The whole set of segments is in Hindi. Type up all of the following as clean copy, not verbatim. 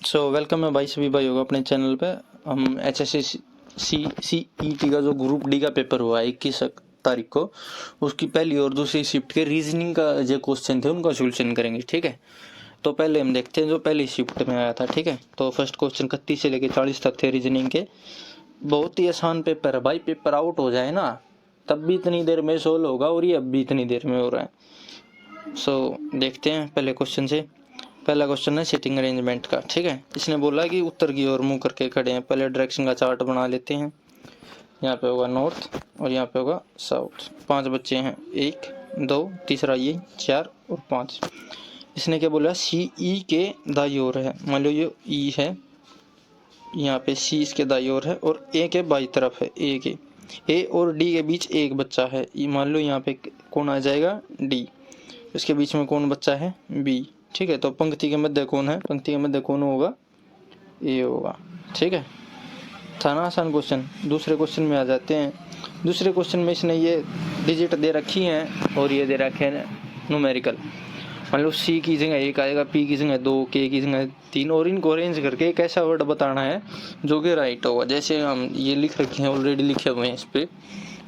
वेलकम है भाई, सभी भाई होगा अपने चैनल पे। हम HSC-CET का जो ग्रुप डी का पेपर हुआ है 21 तारीख को, उसकी पहली और दूसरी शिफ्ट के रीजनिंग का जो क्वेश्चन थे उनका सोल्यूशन करेंगे। ठीक है, तो पहले हम देखते हैं जो पहली शिफ्ट में आया था। ठीक है, तो फर्स्ट क्वेश्चन 31 से लेकर 40 तक थे रीजनिंग के। बहुत ही आसान पेपर है भाई, पेपर आउट हो जाए ना तब भी इतनी देर में सोल्व होगा और ये अब भी इतनी देर में हो रहा है। देखते हैं पहले क्वेश्चन से। पहला क्वेश्चन है सिटिंग अरेंजमेंट का। ठीक है, इसने बोला कि उत्तर की ओर मुंह करके खड़े हैं। पहले डायरेक्शन का चार्ट बना लेते हैं। यहाँ पे होगा नॉर्थ और यहाँ पे होगा साउथ। 5 बच्चे हैं, 1 2 तीसरा ये 4 और 5। इसने क्या बोला, CE के दाईं ओर है। मान लो ये E है, यहाँ पे C इसके दाईं ओर है और A के बाईं तरफ है। A और D के बीच एक बच्चा है। मान लो यहाँ पे कौन आ जाएगा, D। इसके बीच में कौन बच्चा है, B। ठीक है, तो पंक्ति के मध्य कौन है, पंक्ति के मध्य कौन होगा, A होगा। ठीक है, था ना आसान क्वेश्चन। दूसरे क्वेश्चन में आ जाते हैं। दूसरे क्वेश्चन में इसने ये डिजिट दे रखी हैं और ये दे रखे हैं न्यूमेरिकल। मान लो C की जगह 1 आएगा, P की जगह 2, K की जगह 3 और इनको अरेंज करके एक ऐसा वर्ड बताना है जो कि राइट होगा। जैसे हम ये लिख रखे हैं, ऑलरेडी लिखे हुए हैं इस पे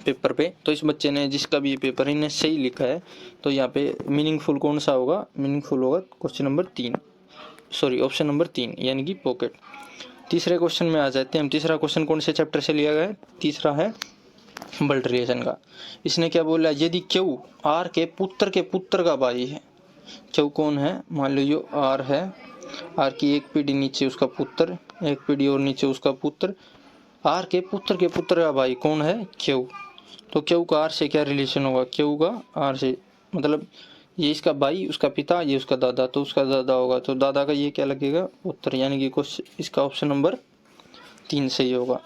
पेपर पे। तो इस बच्चे ने, जिसका भी ये पेपर है, इन्हें सही लिखा है। तो यहाँ पे मीनिंगफुल कौन सा होगा, मीनिंगफुल होगा question number 3, sorry option number 3 यानी कि पॉकेट। तीसरे क्वेश्चन में आ जाते हैं हम। तीसरा क्वेश्चन कौन से चैप्टर से लिया गया है, तीसरा है बल्ट रिलेशन का। इसने क्या बोला, यदि Q R के पुत्र का भाई है। Q कौन है, मान लो ये R है, R की एक पीढ़ी नीचे उसका पुत्र, एक पीढ़ी और नीचे उसका पुत्र। R के पुत्र का भाई कौन है, Q। तो Q का R से क्या रिलेशन होगा, Q का R से, मतलब ये इसका भाई, उसका पिता, ये उसका दादा, तो उसका दादा होगा। तो दादा का ये क्या लगेगा, पुत्र, यानी कि इसका ऑप्शन नंबर 3 सही होगा।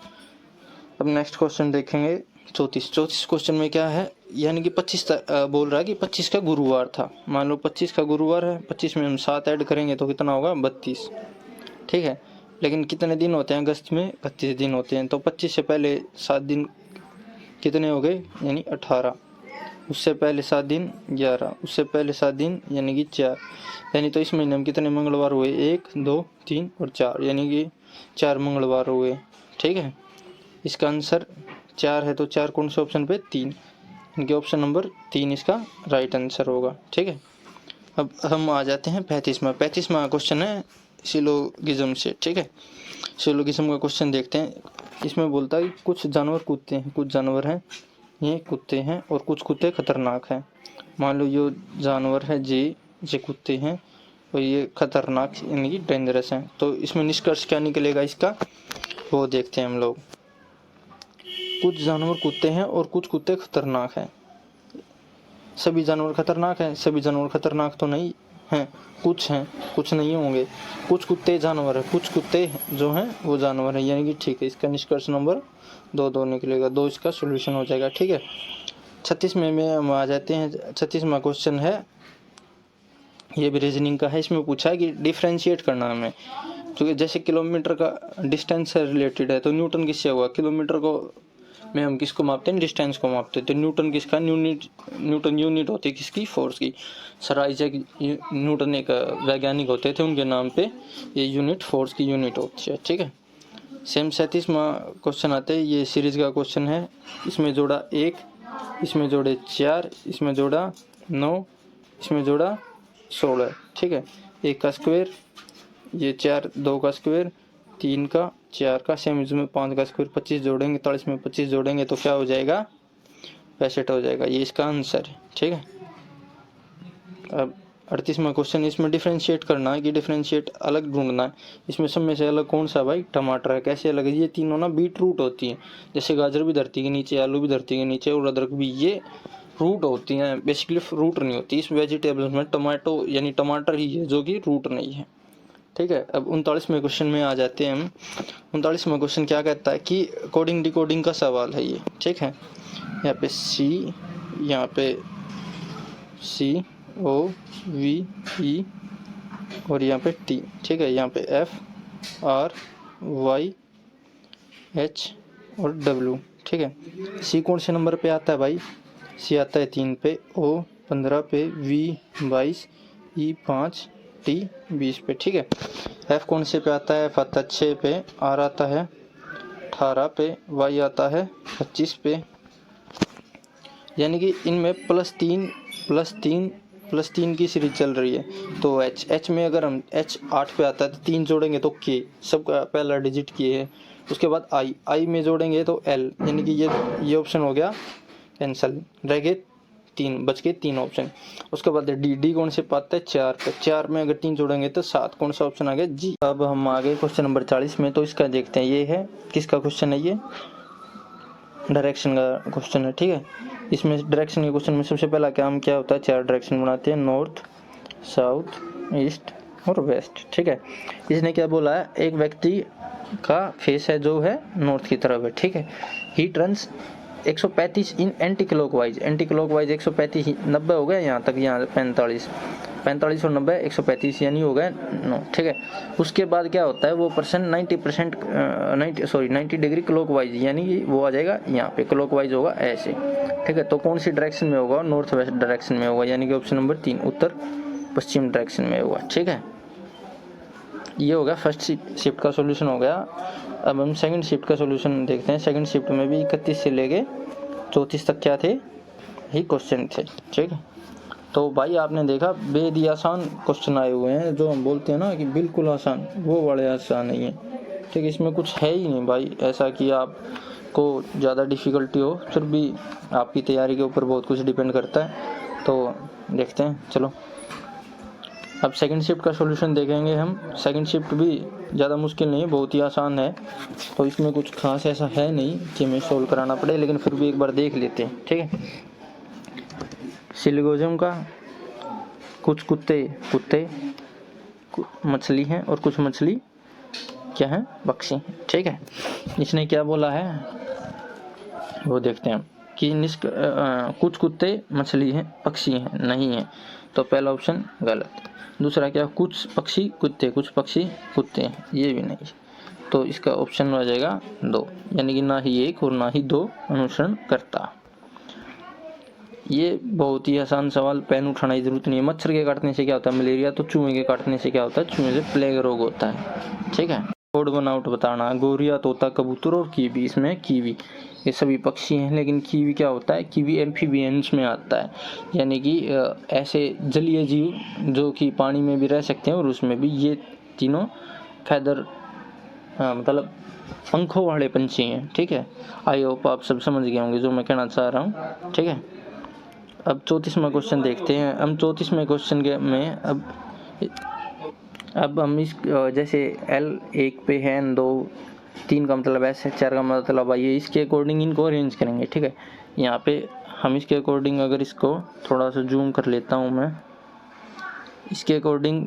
अब नेक्स्ट क्वेश्चन देखेंगे 34 क्वेश्चन में क्या है, यानी कि 25 बोल रहा है कि 25 का गुरुवार था। मान लो 25 का गुरुवार है, 25 में हम 7 ऐड करेंगे तो कितना होगा, 32। ठीक है, लेकिन कितने दिन होते हैं अगस्त में, 31 दिन होते हैं। तो 25 से पहले 7 दिन कितने हो गए, यानी 18। उससे पहले 7 दिन 11, उससे पहले 7 दिन यानी कि 4। यानी तो इस महीने में कितने मंगलवार हुए, 1 2 3 और 4, यानी कि 4 मंगलवार हुए। ठीक है, इसका आंसर 4 है, तो 4 कौन से ऑप्शन पे, 3, यानी ऑप्शन नंबर 3 इसका राइट आंसर होगा। ठीक है, अब हम आ जाते हैं 35वां क्वेश्चन है सिलोगिज्म से। ठीक है, सिलोगिज्म का क्वेश्चन देखते हैं। इसमें बोलता है कि कुछ जानवर कूदते हैं, कुछ जानवर हैं ये कुत्ते हैं और कुछ कुत्ते खतरनाक हैं। मान लो ये जानवर है जे कुत्ते हैं और ये खतरनाक यानी कि डेंजरस हैं। तो इसमें निष्कर्ष क्या निकलेगा इसका, वो देखते हैं हम लोग। कुछ जानवर कुत्ते हैं और कुछ कुत्ते खतरनाक हैं। सभी जानवर खतरनाक हैं, सभी जानवर खतरनाक तो नहीं हैं, कुछ नहीं होंगे। कुछ कुत्ते जानवर है, कुछ कुत्ते जो हैं वो जानवर है, यानी कि ठीक है, इसका निष्कर्ष नंबर 2 निकलेगा। 2 इसका सोल्यूशन हो जाएगा। ठीक है, 36 में हम आ जाते हैं। 36वां क्वेश्चन है, ये भी रीजनिंग का है। इसमें पूछा है कि डिफ्रेंशिएट करना है हमें, क्योंकि जैसे किलोमीटर का डिस्टेंस से रिलेटेड है तो न्यूटन किससे हुआ, किलोमीटर को में हम किसको मापते हैं, डिस्टेंस को मापते हैं। तो न्यूटन किसका, न्यूटन यूनिट होती है किसकी, फोर्स की। सर आइजैक न्यूटन एक वैज्ञानिक होते थे, उनके नाम पे ये यूनिट फोर्स की यूनिट होती है। ठीक है, सेम 37वां क्वेश्चन आते हैं। ये सीरीज का क्वेश्चन है। इसमें जोड़ा 1, इसमें जोड़े 4, इसमें जोड़ा 9, इसमें जोड़ा 16। ठीक है, 1 का स्क्वायर, ये 4, 2 का स्क्वायर, 3 का, 4 का, सेम इसमें 5 का स्क्वायर, 25 जोड़ेंगे, 43 में 25 जोड़ेंगे तो क्या हो जाएगा, 65 हो जाएगा। ये इसका आंसर है। ठीक है, अब 38वां क्वेश्चन, इसमें डिफ्रेंशिएट करना है कि डिफ्रेंशिएट अलग ढूंढना है। इसमें सब में से अलग कौन सा, भाई टमाटर है। कैसे अलग है, ये तीनों ना बीट रूट होती हैं। जैसे गाजर भी धरती के नीचे, आलू भी धरती के नीचे और अदरक भी, ये रूट होती हैं, बेसिकली रूट नहीं होती। इस वेजिटेबल्स में टमाटो यानी टमाटर ही है जो कि रूट नहीं है। ठीक है, अब 39वें क्वेश्चन में आ जाते हैं हम। 39वां क्वेश्चन क्या कहता है कि कोडिंग डिकोडिंग का सवाल है ये। ठीक है, यहाँ पे C, यहाँ पे COVE और यहाँ पे T। ठीक है, यहाँ पे FRYH और W। ठीक है, C कौन से नंबर पे आता है भाई, C आता है 3 पे, O 15 पे, V 22, E 5, T T 20 पे, ठीक है। F कौन से पे आता है? F आता है 6 पे, R आता है 18 पे, Y आता है 25 पे, यानी कि इनमें +3 की सीरीज चल रही है। तो H में अगर हम H 8 पे आता है तो 3 जोड़ेंगे तो K, सबका पहला डिजिट K है। उसके बाद I में जोड़ेंगे तो L, यानी कि ये ऑप्शन हो गया कैंसिल, रह गए 3, बच गए 3 ऑप्शन। उसके बाद D कौन से पाता है? 4 पे, 4 में अगर 3 जोड़ेंगे तो 7, कौन सा ऑप्शन आ गया? G। अब हम आ गए क्वेश्चन नंबर 40 में, तो इसका देखते हैं। ये है किसका क्वेश्चन है? ये डायरेक्शन का क्वेश्चन है, ठीक है। इसमें डायरेक्शन के क्वेश्चन में सबसे पहला काम क्या होता है? 4 डायरेक्शन बनाते हैं, नॉर्थ, साउथ, ईस्ट और वेस्ट, ठीक है। इसने क्या बोला है? एक व्यक्ति का फेस है जो है नॉर्थ की तरफ है, ठीक है। ही टर्न्स 135 इन एंटी क्लॉकवाइज 135, 90 हो गया यहाँ तक, यहाँ 45 और 90 135, यानी हो गया 9, ठीक है। उसके बाद क्या होता है? वो पर्सन 90 डिग्री क्लॉकवाइज, यानी कि वो आ जाएगा यहाँ पे, क्लॉकवाइज होगा ऐसे, ठीक है। तो कौन सी डायरेक्शन में होगा? नॉर्थ वेस्ट डायरेक्शन में होगा, यानी कि ऑप्शन नंबर 3 उत्तर पश्चिम डायरेक्शन में होगा, ठीक है। ये होगा फर्स्ट शिफ्ट का सॉल्यूशन हो गया। अब हम सेकंड शिफ्ट का सॉल्यूशन देखते हैं। सेकंड शिफ्ट में भी 31 से लेके 34 तक क्या थे? ही क्वेश्चन थे, ठीक है। तो भाई आपने देखा बेहद ही आसान क्वेश्चन आए हुए हैं, जो हम बोलते हैं ना कि बिल्कुल आसान, वो बड़े आसान नहीं है, ठीक है। इसमें कुछ है ही नहीं भाई ऐसा कि आपको ज़्यादा डिफ़िकल्टी हो, फिर भी आपकी तैयारी के ऊपर बहुत कुछ डिपेंड करता है। तो देखते हैं, चलो अब सेकंड शिफ्ट का सॉल्यूशन देखेंगे हम। सेकंड शिफ्ट भी ज़्यादा मुश्किल नहीं है, बहुत ही आसान है। तो इसमें कुछ खास ऐसा है नहीं कि हमें सोल्व कराना पड़े, लेकिन फिर भी एक बार देख लेते हैं, ठीक है। सिलिगोजम का कुछ कुत्ते मछली हैं और कुछ मछली क्या है? पक्षी, ठीक है। इसने क्या बोला है वो देखते हैं कि कुछ कुत्ते मछली हैं, पक्षी हैं, नहीं है। तो पहला ऑप्शन गलत। दूसरा क्या? कुछ पक्षी कुत्ते हैं, ये भी नहीं। तो इसका ऑप्शन हो जाएगा 2, यानी कि ना ही 1 और ना ही 2 अनुसरण करता। ये बहुत ही आसान सवाल, पेन उठाने की जरूरत नहीं है। मच्छर के काटने से क्या होता है? मलेरिया। तो चूहे के काटने से क्या होता है? चूहे से प्लेग रोग होता है, ठीक है। ओड बनावट बताना। गोरिया, तोता, कबूतर और कीवी। इसमें कीवी ये सभी पक्षी हैं, लेकिन कीवी क्या होता है? कीवी एम्फीबियंस में आता है, यानी कि ऐसे जलीय जीव जो कि पानी में भी रह सकते हैं और उसमें भी। ये तीनों फैदर मतलब पंखों वाले पंछी हैं, ठीक है। आई होप आप सब समझ गए होंगे जो मैं कहना चाह रहा हूँ, ठीक है। अब 34वां क्वेश्चन देखते हैं। हम 34वें क्वेश्चन के में अब हम इस जैसे L 1 पे है, 2 3 का मतलब S है, 4 का मतलब I है, इसके अकॉर्डिंग इनको अरेंज करेंगे, ठीक है। यहाँ पे हम इसके अकॉर्डिंग अगर इसको थोड़ा सा जूम कर लेता हूँ मैं, इसके अकॉर्डिंग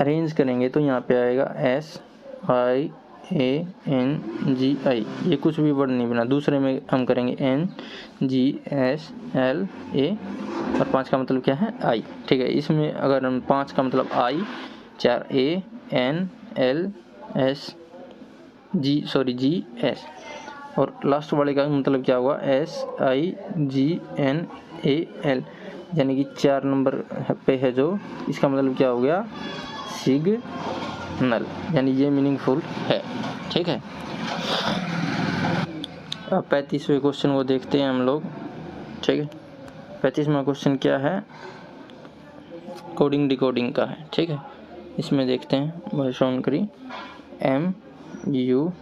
अरेंज करेंगे तो यहाँ पे आएगा SIANGI, ये कुछ भी वर्ड नहीं बना। दूसरे में हम करेंगे NGSLA और 5 का मतलब क्या है? I, ठीक है। इसमें अगर हम 5 का मतलब I, 4 GS और लास्ट वाले का मतलब क्या हुआ? SIGNAL, यानी कि 4 नंबर पे है जो, इसका मतलब क्या हो गया? सिग्नल, यानी ये मीनिंगफुल है, ठीक है। अब 35वें क्वेश्चन को देखते हैं हम लोग, ठीक है। 35वां क्वेश्चन क्या है? कोडिंग डिकोडिंग का है, ठीक है। इसमें देखते हैं वॉइस ऑन करी MUSSORIE।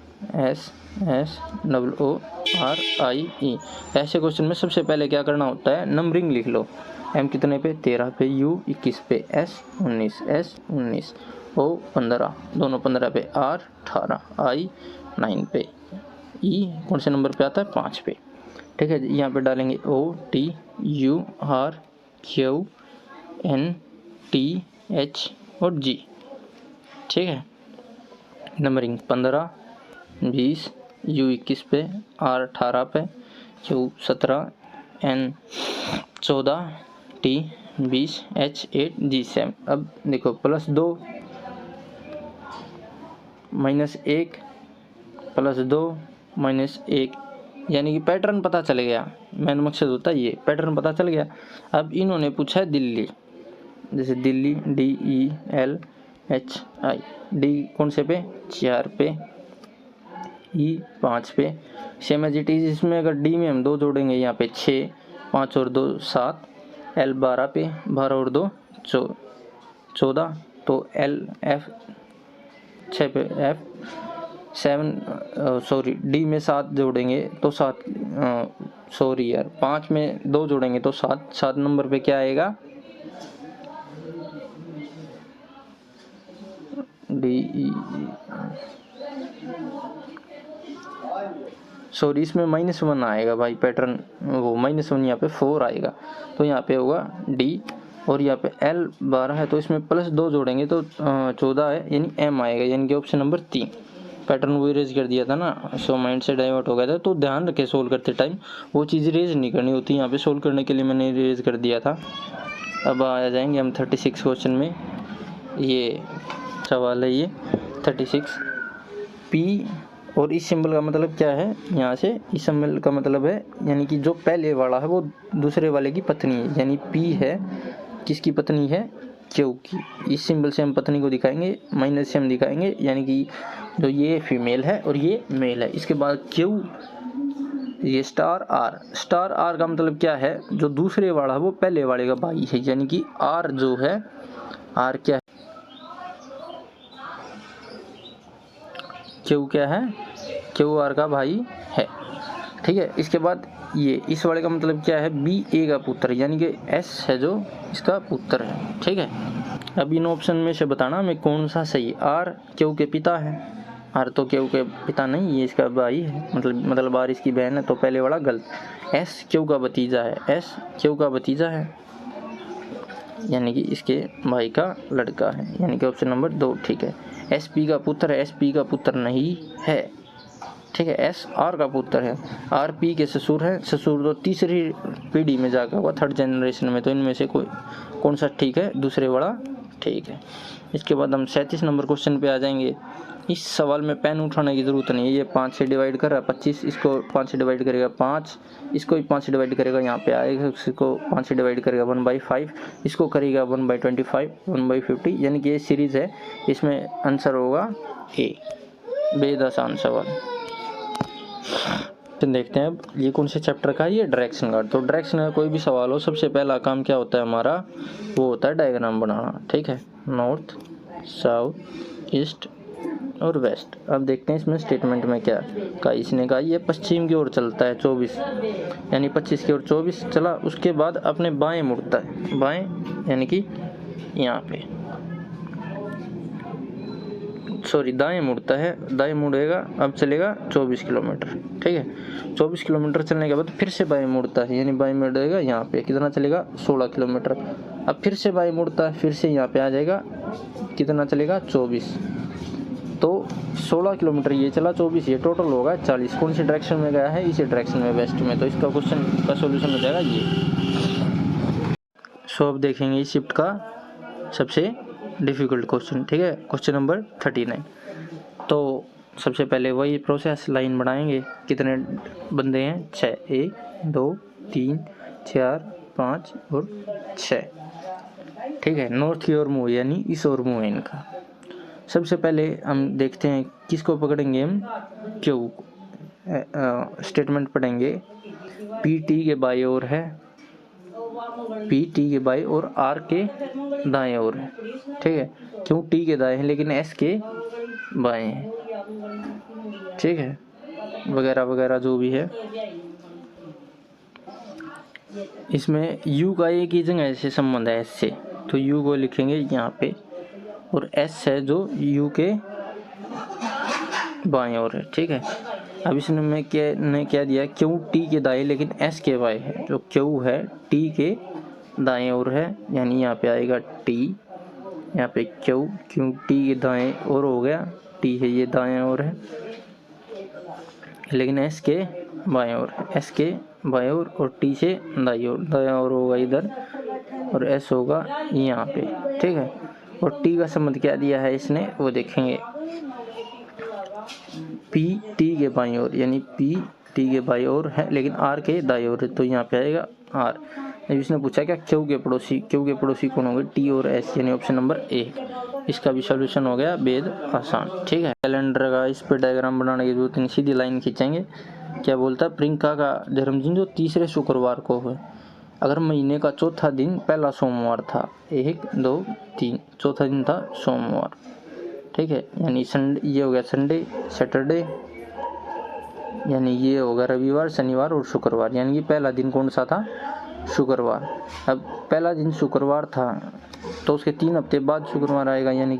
ऐसे क्वेश्चन में सबसे पहले क्या करना होता है? नंबरिंग लिख लो। M कितने पे? 13 पे, U 21 पे, S 19, O 15, दोनों 15 पे, R 18, I 9 पे, E कौन से नंबर पे आता है? 5 पे, ठीक है। यहाँ पे डालेंगे O T U R Q N T H और G, ठीक है। नंबरिंग 15, 20, U 21 पे, R 18 पे, Q 17, N 14, T 20, H 8, G 7। अब देखो +2 -1 +2 -1, यानी कि पैटर्न पता चल गया। मेन मकसद होता है ये, पैटर्न पता चल गया। अब इन्होंने पूछा है दिल्ली, जैसे दिल्ली DEL HI, D कौन से पे 4 पे, E 5 पे। सेम एज इट इज इसमें अगर D में हम 2 जोड़ेंगे यहाँ पे 6, 5 और 2 7, L 12 पे, 12 और 2 14, तो L F 6 पे F 7 सॉरी D में 7 जोड़ेंगे तो 7 सॉरी यार 5 में 2 जोड़ेंगे तो 7 नंबर पे क्या आएगा D E सॉरी इसमें -1 आएगा भाई पैटर्न, वो -1 यहाँ पे 4 आएगा, तो यहाँ पे होगा D, और यहाँ पे L 12 है तो इसमें +2 जोड़ेंगे तो 14 है, यानी M आएगा, यानी कि ऑप्शन नंबर 3। पैटर्न वो इरेज कर दिया था ना, सो माइंड से डाइवर्ट हो गया था, तो ध्यान रखें सोल्व करते टाइम वो चीज़ इरेज नहीं करनी होती, यहाँ पे सोल्व करने के लिए मैंने इरेज कर दिया था। अब आ जाएंगे हम 36 क्वेश्चन में, ये सवाल है ये 36। P और इस सिंबल का मतलब क्या है, यहाँ से इस सिंबल का मतलब है यानी कि जो पहले वाला है वो दूसरे वाले की पत्नी है, यानी P है किसकी पत्नी है, Q की। इस सिंबल से हम पत्नी को दिखाएंगे, माइनस से हम दिखाएंगे, यानी कि जो ये फीमेल है और ये मेल है। इसके बाद Q, ये स्टार R का मतलब क्या है, जो दूसरे वाला है वो पहले वाले का भाई है, यानी कि R जो है, R क्या है, Q क्या है, QR का भाई है, ठीक है। इसके बाद ये इस वाले का मतलब क्या है, B A का पुत्र, यानी कि S है जो इसका पुत्र है, ठीक है। अब इन ऑप्शन में से बताना हमें कौन सा सही। R Q के पिता है, R तो Q के पिता नहीं, ये इसका भाई है, मतलब R इसकी बहन है, तो पहले वाला गलत। S Q का भतीजा है, S Q का भतीजा है, यानी कि इसके भाई का लड़का है, यानी कि ऑप्शन नंबर 2 ठीक है। S P का पुत्र है, S P का पुत्र नहीं है, ठीक है। S R का पुत्र है, R P के ससुर है, ससुर तो तीसरी पीढ़ी में जाकर हुआ, 3rd जनरेशन में, तो इनमें से कौन सा ठीक है, दूसरे वाला ठीक है। इसके बाद हम 37 नंबर क्वेश्चन पे आ जाएंगे। इस सवाल में पेन उठाने की ज़रूरत नहीं है, ये 5 से डिवाइड कर रहा है 25, इसको 5 से डिवाइड करेगा 5, इसको भी 5 से डिवाइड करेगा, यहाँ पे आएगा, इसको 5 से डिवाइड करेगा 1/5, इसको करेगा 1/25, 1/50, यानी कि ये सीरीज़ है, इसमें आंसर होगा A। बेहद आसान सवाल। देखते हैं अब ये कौन से चैप्टर का है, ये डायरेक्शन का। तो डायरेक्शन का कोई भी सवाल हो, सबसे पहला काम क्या होता है हमारा, वो होता है डायग्राम बनाना, ठीक है। नॉर्थ, साउथ, ईस्ट और वेस्ट। अब देखते हैं इसमें स्टेटमेंट में क्या कहा। इसने कहा ये पश्चिम की ओर चलता है 24, यानी 25 की ओर 24 चला, उसके बाद अपने बाएं मुड़ता है, बाएं यानी कि यहाँ पे, सॉरी दाएं मुड़ता है, दाएं मुड़ेगा, अब चलेगा 24 किलोमीटर, ठीक है। 24 किलोमीटर चलने के बाद फिर से बाएं मुड़ता है, यानी बाएं मुड़ेगा यहाँ पे, कितना चलेगा 16 किलोमीटर। अब फिर से बाएं मुड़ता है, फिर से यहाँ पे आ जाएगा, कितना चलेगा 24, तो 16 किलोमीटर ये चला, 24 ये, टोटल होगा 40। कौन सी डायरेक्शन में गया है, इसी डायरेक्शन में, वेस्ट में। तो इसका क्वेश्चन का सॉल्यूशन हो जाएगा ये। सो अब देखेंगे इस शिफ्ट का सबसे डिफ़िकल्ट क्वेश्चन, ठीक है, क्वेश्चन नंबर 39। तो सबसे पहले वही प्रोसेस, लाइन बनाएंगे। कितने बंदे हैं, 6, 1 2 3 4 5 और 6, ठीक है। नॉर्थ की ओर मुँह, यानी इस ओर मुँह है इनका। सबसे पहले हम देखते हैं किसको पकड़ेंगे हम, क्यू। स्टेटमेंट पढ़ेंगे, पी टी के बाई ओर है, पी टी के बाई और आर के दाएं ओर है, ठीक है। क्यों टी के दाएं हैं लेकिन एस के बाएं हैं, ठीक है, वगैरह वगैरह जो भी है। इसमें यू का एक ही जगह से संबंध है एस से, तो यू को लिखेंगे यहाँ पे, और एस है जो यू के बाएं ओर है, ठीक है। अब इसने में क्या दिया, क्यू टी के दाएं लेकिन एस के बाएं है, जो क्यू है टी के दाएं ओर है, यानी यहाँ पे आएगा टी, यहाँ पे क्यू टी के दाएं ओर हो गया, टी है ये दाएं ओर है, लेकिन एस के बाएं ओर, एस के बाएं ओर और टी से दाएं ओर होगा इधर, और एस होगा यहाँ पे, ठीक है। और टी का संबंध क्या दिया है इसने, वो देखेंगे, पी टी के बाईं ओर, यानी पी टी के बाईं ओर है लेकिन आर के दाईं ओर है, तो यहाँ पे आएगा आर। अब इसने पूछा क्या क्यू के पड़ोसी कौन होंगे, टी और एस, यानी ऑप्शन नंबर ए। इसका भी सोल्यूशन हो गया बेहद आसान। ठीक है, कैलेंडर का इस पे डायग्राम बनाने की जरूरत नहीं, सीधी लाइन खींचेंगे। क्या बोलता है, प्रियंका का जन्मदिन जो तीसरे शुक्रवार को है, अगर महीने का चौथा दिन पहला सोमवार था, 1 2 3, चौथा दिन था सोमवार। ठीक है, यानी संडे, ये हो गया संडे, सैटरडे, यानी ये होगा रविवार, शनिवार और शुक्रवार, यानी कि पहला दिन कौन सा था, शुक्रवार। अब पहला दिन शुक्रवार था तो उसके 3 हफ्ते बाद शुक्रवार आएगा, यानी